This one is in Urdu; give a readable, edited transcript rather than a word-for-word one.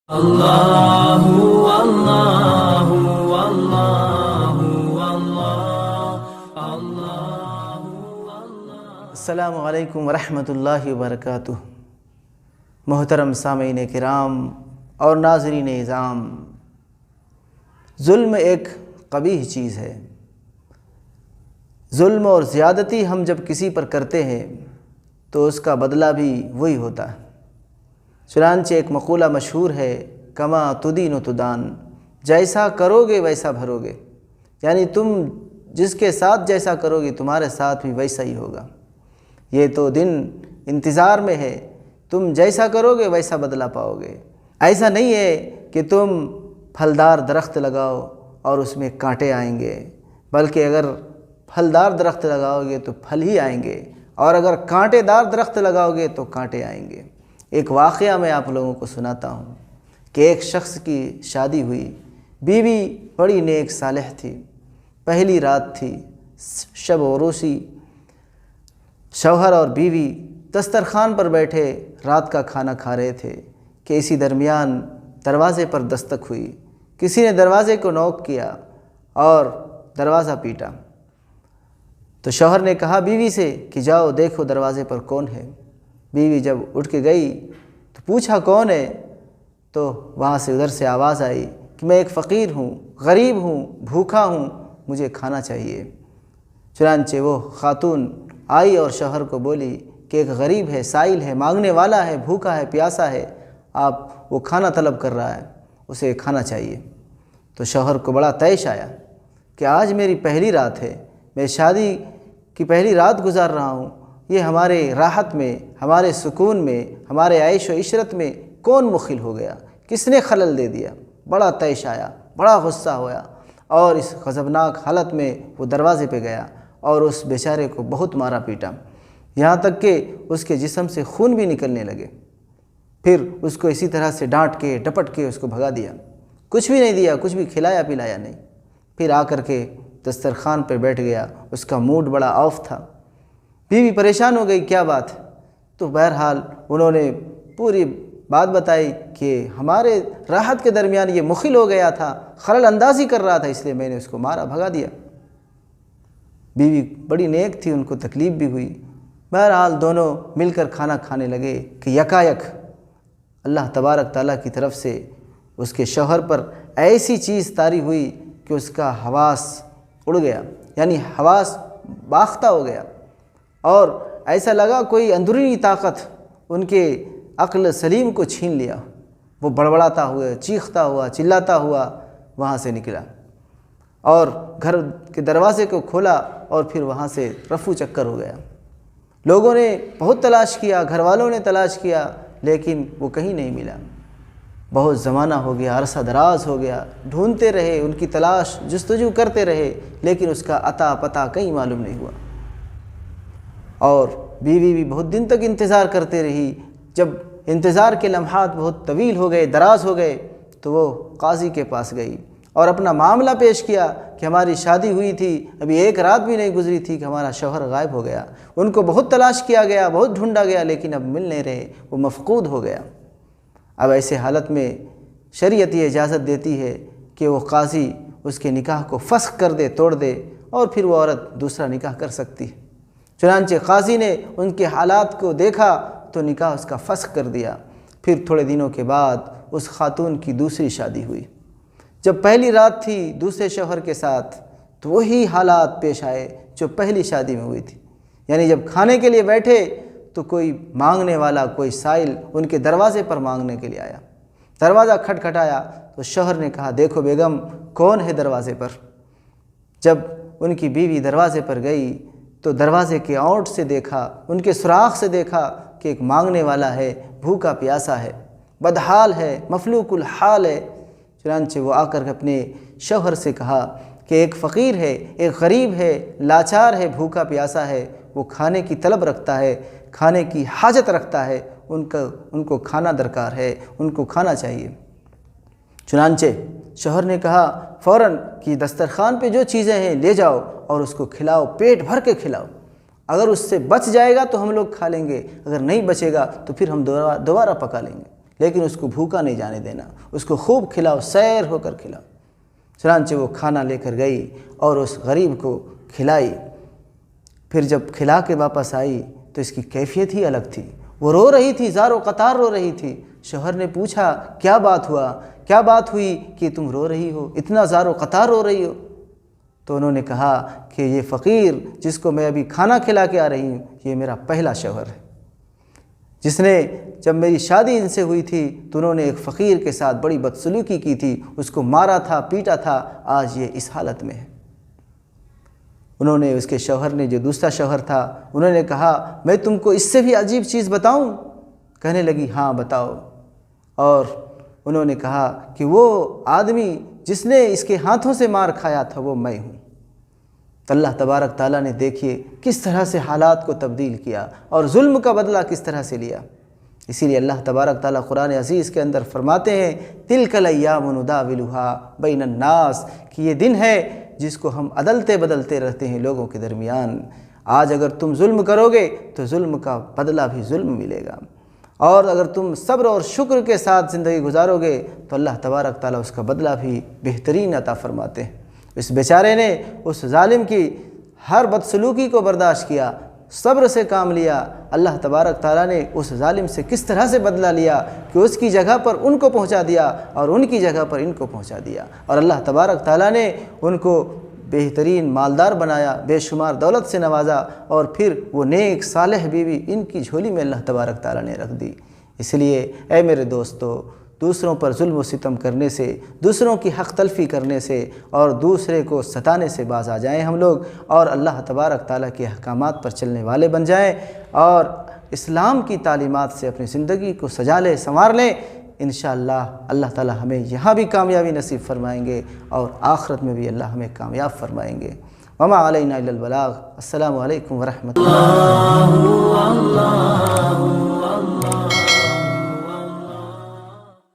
اللہ اللہ اللہ اللہ۔ السلام علیکم ورحمۃ اللہ وبرکاتہ۔ محترم سامعین کرام اور ناظرین اعظام، ظلم ایک قبیح چیز ہے۔ ظلم اور زیادتی ہم جب کسی پر کرتے ہیں تو اس کا بدلہ بھی وہی ہوتا ہے۔ چنانچہ ایک مقولہ مشہور ہے، کما تدین تدان، جیسا کرو گے ویسا بھرو گے، یعنی تم جس کے ساتھ جیسا کرو گے تمہارے ساتھ بھی ویسا ہی ہوگا۔ یہ تو دن انتظار میں ہے، تم جیسا کرو گے ویسا بدلہ پاؤ گے۔ ایسا نہیں ہے کہ تم پھلدار درخت لگاؤ اور اس میں کانٹے آئیں گے، بلکہ اگر پھلدار درخت لگاؤ گے تو پھل ہی آئیں گے، اور اگر کانٹے دار درخت لگاؤ گے تو کانٹے آئیں گے۔ ایک واقعہ میں آپ لوگوں کو سناتا ہوں کہ ایک شخص کی شادی ہوئی، بیوی بڑی نیک صالح تھی، پہلی رات تھی، شب عروسی، شوہر اور بیوی دسترخوان پر بیٹھے رات کا کھانا کھا رہے تھے کہ اسی درمیان دروازے پر دستک ہوئی۔ کسی نے دروازے کو نوک کیا اور دروازہ پیٹا، تو شوہر نے کہا بیوی سے کہ جاؤ دیکھو دروازے پر کون ہے۔ بیوی جب اٹھ کے گئی تو پوچھا کون ہے، تو وہاں سے ادھر سے آواز آئی کہ میں ایک فقیر ہوں، غریب ہوں، بھوکا ہوں، مجھے کھانا چاہیے۔ چنانچہ وہ خاتون آئی اور شوہر کو بولی کہ ایک غریب ہے، سائل ہے، مانگنے والا ہے، بھوکا ہے، پیاسا ہے، وہ کھانا طلب کر رہا ہے، اسے کھانا چاہیے۔ تو شوہر کو بڑا طیش آیا کہ آج میری پہلی رات ہے، میں شادی کی پہلی رات گزار رہا ہوں، یہ ہمارے راحت میں، ہمارے سکون میں، ہمارے عیش و عشرت میں کون مخل ہو گیا، کس نے خلل دے دیا۔ بڑا طیش آیا، بڑا غصہ ہوا، اور اس غضبناک حالت میں وہ دروازے پہ گیا اور اس بیچارے کو بہت مارا پیٹا، یہاں تک کہ اس کے جسم سے خون بھی نکلنے لگے۔ پھر اس کو اسی طرح سے ڈانٹ کے ڈپٹ کے اس کو بھگا دیا، کچھ بھی نہیں دیا، کچھ بھی کھلایا پلایا نہیں۔ پھر آ کر کے دسترخوان پہ بیٹھ گیا، اس کا موڈ بڑا آف تھا۔ بیوی پریشان ہو گئی، کیا بات؟ تو بہرحال انہوں نے پوری بات بتائی کہ ہمارے راحت کے درمیان یہ مخل ہو گیا تھا، خلل اندازی کر رہا تھا، اس لیے میں نے اس کو مارا، بھگا دیا۔ بیوی بڑی نیک تھی، ان کو تکلیف بھی ہوئی۔ بہرحال دونوں مل کر کھانا کھانے لگے کہ یکایک اللہ تبارک تعالیٰ کی طرف سے اس کے شوہر پر ایسی چیز طاری ہوئی کہ اس کا حواس اڑ گیا، یعنی حواس باختہ ہو گیا، اور ایسا لگا کوئی اندرونی طاقت ان کے عقل سلیم کو چھین لیا۔ وہ بڑبڑاتا ہوا، چیختا ہوا، چلاتا ہوا وہاں سے نکلا اور گھر کے دروازے کو کھولا، اور پھر وہاں سے رفو چکر ہو گیا۔ لوگوں نے بہت تلاش کیا، گھر والوں نے تلاش کیا، لیکن وہ کہیں نہیں ملا۔ بہت زمانہ ہو گیا، عرصہ دراز ہو گیا، ڈھونڈتے رہے، ان کی تلاش جستجو کرتے رہے، لیکن اس کا عطا پتہ کہیں معلوم نہیں ہوا۔ اور بیوی بھی بہت دن تک انتظار کرتے رہی۔ جب انتظار کے لمحات بہت طویل ہو گئے، دراز ہو گئے، تو وہ قاضی کے پاس گئی اور اپنا معاملہ پیش کیا کہ ہماری شادی ہوئی تھی، ابھی ایک رات بھی نہیں گزری تھی کہ ہمارا شوہر غائب ہو گیا، ان کو بہت تلاش کیا گیا، بہت ڈھونڈا گیا، لیکن اب مل نہیں رہے، وہ مفقود ہو گیا۔ اب ایسے حالت میں شریعت یہ اجازت دیتی ہے کہ وہ قاضی اس کے نکاح کو فسخ کر دے، توڑ دے، اور پھر وہ عورت دوسرا نکاح کر سکتی ہے۔ چنانچہ قاضی نے ان کے حالات کو دیکھا تو نکاح اس کا فسخ کر دیا۔ پھر تھوڑے دنوں کے بعد اس خاتون کی دوسری شادی ہوئی۔ جب پہلی رات تھی دوسرے شوہر کے ساتھ تو وہی حالات پیش آئے جو پہلی شادی میں ہوئی تھی، یعنی جب کھانے کے لیے بیٹھے تو کوئی مانگنے والا، کوئی سائل ان کے دروازے پر مانگنے کے لیے آیا۔ دروازہ کھٹکھٹایا تو شوہر نے کہا دیکھو بیگم کون ہے دروازے پر۔ جب ان کی بیوی دروازے پر گئی تو دروازے کے اونٹ سے دیکھا، ان کے سوراخ سے دیکھا کہ ایک مانگنے والا ہے، بھوکا پیاسا ہے، بدحال ہے، مفلوق الحال ہے۔ چنانچہ وہ آ کر اپنے شوہر سے کہا کہ ایک فقیر ہے، ایک غریب ہے، لاچار ہے، بھوکا پیاسا ہے، وہ کھانے کی طلب رکھتا ہے، کھانے کی حاجت رکھتا ہے، ان کو کھانا درکار ہے، ان کو کھانا چاہیے۔ چنانچہ شوہر نے کہا فوراً کہ دسترخوان پہ جو چیزیں ہیں لے جاؤ اور اس کو کھلاؤ، پیٹ بھر کے کھلاؤ، اگر اس سے بچ جائے گا تو ہم لوگ کھا لیں گے، اگر نہیں بچے گا تو پھر ہم دوبارہ پکا لیں گے، لیکن اس کو بھوکا نہیں جانے دینا، اس کو خوب کھلاؤ، سیر ہو کر کھلاؤ۔ چنانچہ وہ کھانا لے کر گئی اور اس غریب کو کھلائی۔ پھر جب کھلا کے واپس آئی تو اس کی کیفیت ہی الگ تھی، وہ رو رہی تھی، زار و قطار رو رہی تھی۔ شوہر نے پوچھا کیا بات ہوا، کیا بات ہوئی کہ تم رو رہی ہو، اتنا زار و قطار رو رہی ہو؟ تو انہوں نے کہا کہ یہ فقیر جس کو میں ابھی کھانا کھلا کے آ رہی ہوں، یہ میرا پہلا شوہر ہے، جس نے جب میری شادی ان سے ہوئی تھی تو انہوں نے ایک فقیر کے ساتھ بڑی بدسلوکی کی تھی، اس کو مارا تھا، پیٹا تھا، آج یہ اس حالت میں ہے۔ انہوں نے، اس کے شوہر نے، جو دوسرا شوہر تھا، انہوں نے کہا میں تم کو اس سے بھی عجیب چیز بتاؤں؟ کہنے لگی ہاں بتاؤ۔ اور انہوں نے کہا کہ وہ آدمی جس نے اس کے ہاتھوں سے مار کھایا تھا وہ میں ہوں۔ اللہ تبارک تعالیٰ نے دیکھیے کس طرح سے حالات کو تبدیل کیا اور ظلم کا بدلہ کس طرح سے لیا۔ اسی لیے اللہ تبارک تعالیٰ قرآن عزیز کے اندر فرماتے ہیں تِلْكَ الْأَيَّامُ نُدَاوِلُهَا بَيْنَ النَّاسِ کہ یہ دن ہے جس کو ہم عدلتے بدلتے رہتے ہیں لوگوں کے درمیان۔ آج اگر تم ظلم کرو گے تو ظلم کا بدلہ بھی ظلم ملے گا، اور اگر تم صبر اور شکر کے ساتھ زندگی گزارو گے تو اللہ تبارک تعالیٰ اس کا بدلہ بھی بہترین عطا فرماتے ہیں۔ اس بیچارے نے اس ظالم کی ہر بدسلوکی کو برداشت کیا، صبر سے کام لیا۔ اللہ تبارک تعالیٰ نے اس ظالم سے کس طرح سے بدلہ لیا کہ اس کی جگہ پر ان کو پہنچا دیا اور ان کی جگہ پر ان کو پہنچا دیا، اور اللہ تبارک تعالیٰ نے ان کو بہترین مالدار بنایا، بے شمار دولت سے نوازا، اور پھر وہ نیک صالح بیوی ان کی جھولی میں اللہ تبارک تعالیٰ نے رکھ دی۔ اس لیے اے میرے دوستو، دوسروں پر ظلم و ستم کرنے سے، دوسروں کی حق تلفی کرنے سے اور دوسرے کو ستانے سے باز آ جائیں ہم لوگ، اور اللہ تبارک تعالیٰ کے احکامات پر چلنے والے بن جائیں، اور اسلام کی تعلیمات سے اپنی زندگی کو سجا لیں، سنوار لیں۔ انشاءاللہ اللہ تعالیٰ ہمیں یہاں بھی کامیابی نصیب فرمائیں گے اور آخرت میں بھی اللہ ہمیں کامیاب فرمائیں گے۔ وما علینا الا البلاغ۔ السلام علیکم ورحمۃ اللہ۔